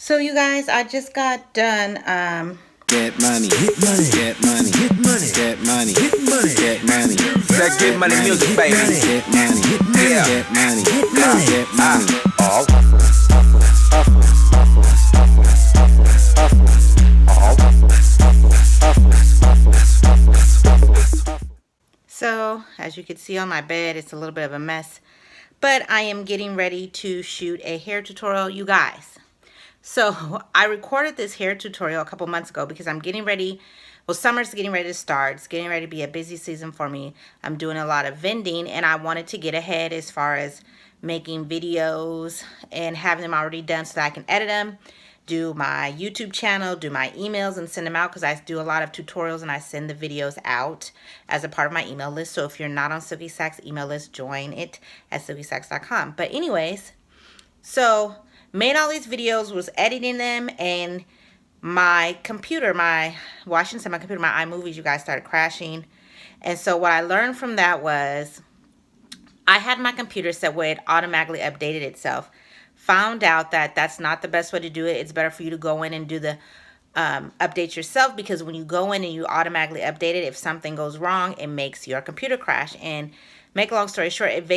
So you guys, I just got done Get money, get money, get money, get money, get money, get money, get money. That get money music, baby. Get money, get money, Yeah. get money, get money, get money. All So as you can see on my bed, it's a little bit of a mess, but I am getting ready to shoot a hair tutorial, you guys. So I recorded this hair tutorial a couple months ago because I'm getting ready. Well, summer's getting ready to start. It's getting ready to be a busy season for me. I'm doing a lot of vending, and I wanted to get ahead as far as making videos and having them already done so that I can edit them, do my YouTube channel, do my emails, and send them out because I do a lot of tutorials and I send the videos out as a part of my email list. So if you're not on Silky Sack's email list, join it at silkysacks.com. But anyways, so made all these videos, was editing them, and my computer, my iMovies, you guys, started crashing. And so what I learned from that was I had my computer set where it automatically updated itself. Found out that that's not the best way to do it. It's better for you to go in and do the updates yourself, because when you go in and you automatically update it, if something goes wrong, it makes your computer crash. And make a long story short, it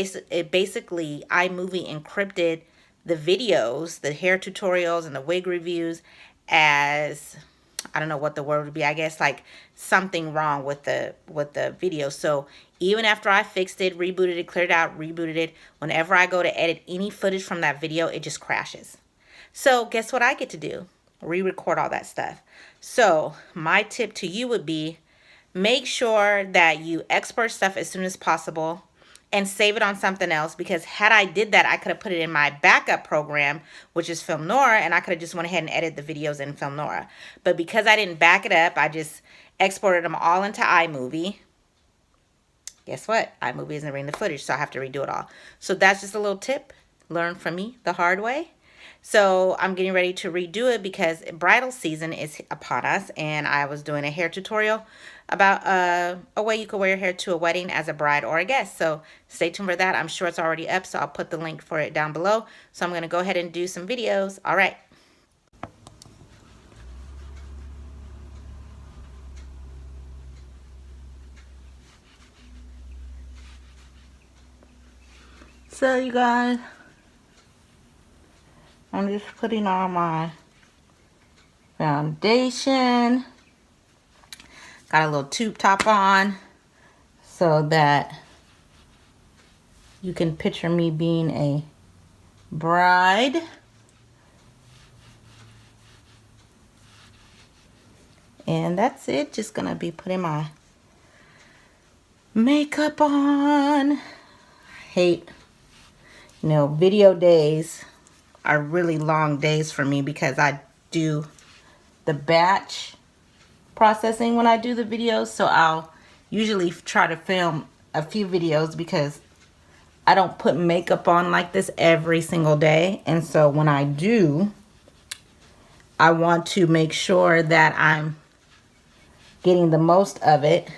basically iMovie encrypted the videos, the hair tutorials and the wig reviews as, I don't know what the word would be, I guess like something wrong with the video. So even after I fixed it, rebooted it, cleared it out, rebooted it, whenever I go to edit any footage from that video, it just crashes. So guess what I get to do? Re-record all that stuff. So my tip to you would be, make sure that you export stuff as soon as possible and save it on something else, because had I did that, I could have put it in my backup program, which is Filmora, and I could have just went ahead and edited the videos in Filmora. But because I didn't back it up, I just exported them all into iMovie. Guess what? iMovie isn't reading the footage, so I have to redo it all. So that's just a little tip learned from me the hard way. So I'm getting ready to redo it because bridal season is upon us, and I was doing a hair tutorial about a way you could wear your hair to a wedding as a bride or a guest. So stay tuned for that. I'm sure it's already up, so I'll put the link for it down below. So I'm going to go ahead and do some videos. All right. So you guys, I'm just putting on my foundation. Got a little tube top on so that you can picture me being a bride. And that's it. Just gonna be putting my makeup on. I hate, video days are really long days for me because I do the batch processing when I do the videos. So I'll usually try to film a few videos because I don't put makeup on like this every single day. And so when I do, I want to make sure that I'm getting the most of it.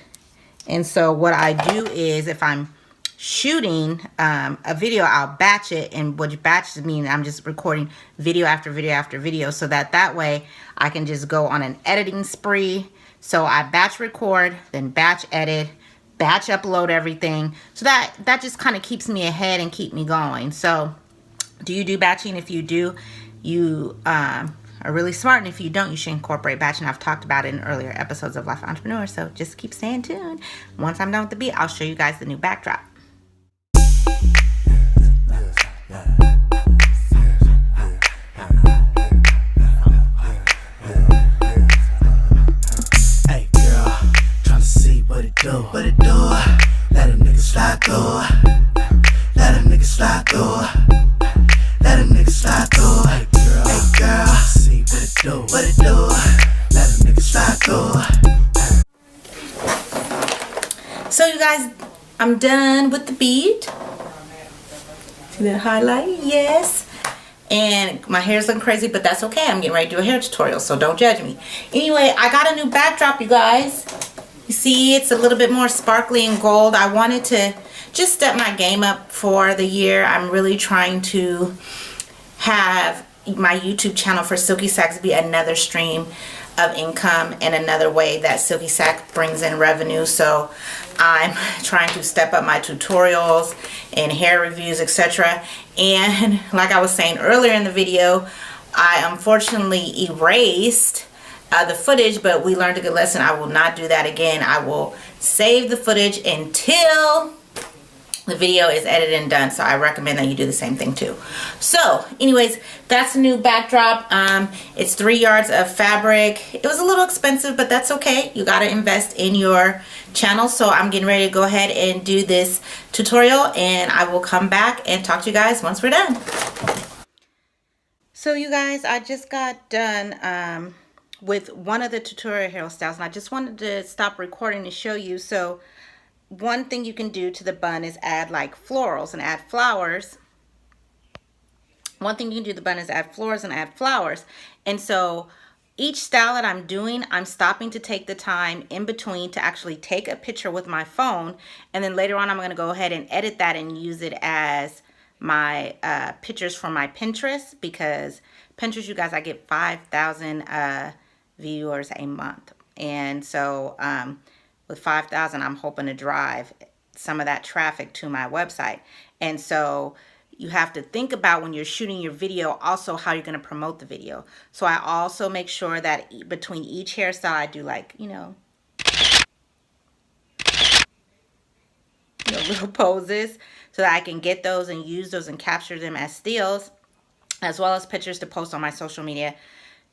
And so what I do is, if I'm shooting a video, I'll batch it, and what batches mean I'm just recording video after video after video, so that way I can just go on an editing spree. So I batch record, then batch edit, batch upload everything, so that just kind of keeps me ahead and keep me going. So do you do batching? If you do, you are really smart, and if you don't, you should incorporate batching. I've talked about it in earlier episodes of Life Entrepreneur, so just keep staying tuned. Once I'm done with the beat, I'll show you guys the new backdrop. What it do? Let a nigga slide through. Let a nigga slide through. Let a nigga slide through. Hey girl, see what it do? What it do? Let a nigga slide through. So you guys, I'm done with the bead. See that highlight? Yes. And my hair's looking crazy, but that's okay. I'm getting ready to do a hair tutorial, so don't judge me. Anyway, I got a new backdrop, you guys. You see, it's a little bit more sparkly and gold. I wanted to just step my game up for the year. I'm really trying to have my YouTube channel for Silky Sacs be another stream of income and another way that Silky Sac brings in revenue. So I'm trying to step up my tutorials and hair reviews, etc. And like I was saying earlier in the video, I unfortunately erased the footage, but we learned a good lesson. I will not do that again. I will save the footage until the video is edited and done. So I recommend that you do the same thing too. So anyways, that's the new backdrop. It's 3 yards of fabric. It was a little expensive, but that's okay. You got to invest in your channel. So I'm getting ready to go ahead and do this tutorial, and I will come back and talk to you guys once we're done. So you guys, I just got done with one of the tutorial hairstyles, and I just wanted to stop recording to show you. So one thing you can do to the bun is add like florals and add flowers. One thing you can do to the bun is add florals and add flowers. And so each style that I'm doing, I'm stopping to take the time in between to actually take a picture with my phone, and then later on I'm going to go ahead and edit that and use it as my pictures from my Pinterest, because Pinterest, you guys, I get 5,000 viewers a month. And so with 5,000, I'm hoping to drive some of that traffic to my website. And so you have to think about, when you're shooting your video, also how you're going to promote the video. So I also make sure that between each hairstyle, I do like, you know, little poses, so that I can get those and use those and capture them as stills, as well as pictures to post on my social media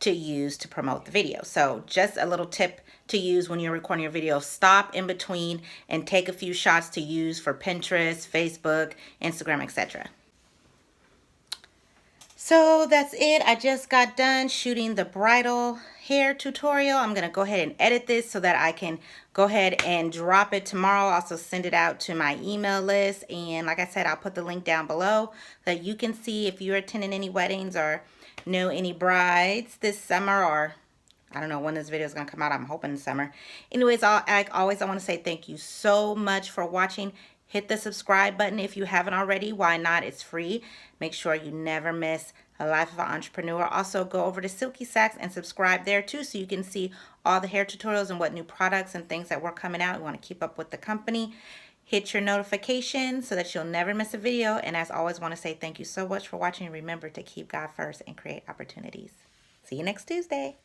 to use to promote the video. So just a little tip to use when you're recording your video: stop in between and take a few shots to use for Pinterest, Facebook, Instagram, etc. So that's it. I just got done shooting the bridal hair tutorial. I'm going to go ahead and edit this so that I can go ahead and drop it tomorrow. Also send it out to my email list. And like I said, I'll put the link down below so that you can see if you're attending any weddings or know any brides this summer, or I don't know when this video is going to come out. I'm hoping summer. Anyways, like always, I want to say thank you so much for watching. Hit the subscribe button if you haven't already. Why not? It's free. Make sure you never miss a life of an entrepreneur. Also, go over to Silky Sacs and subscribe there too, so you can see all the hair tutorials and what new products and things that we're coming out. You want to keep up with the company. Hit your notifications so that you'll never miss a video. And as always, want to say thank you so much for watching. Remember to keep God first and create opportunities. See you next Tuesday.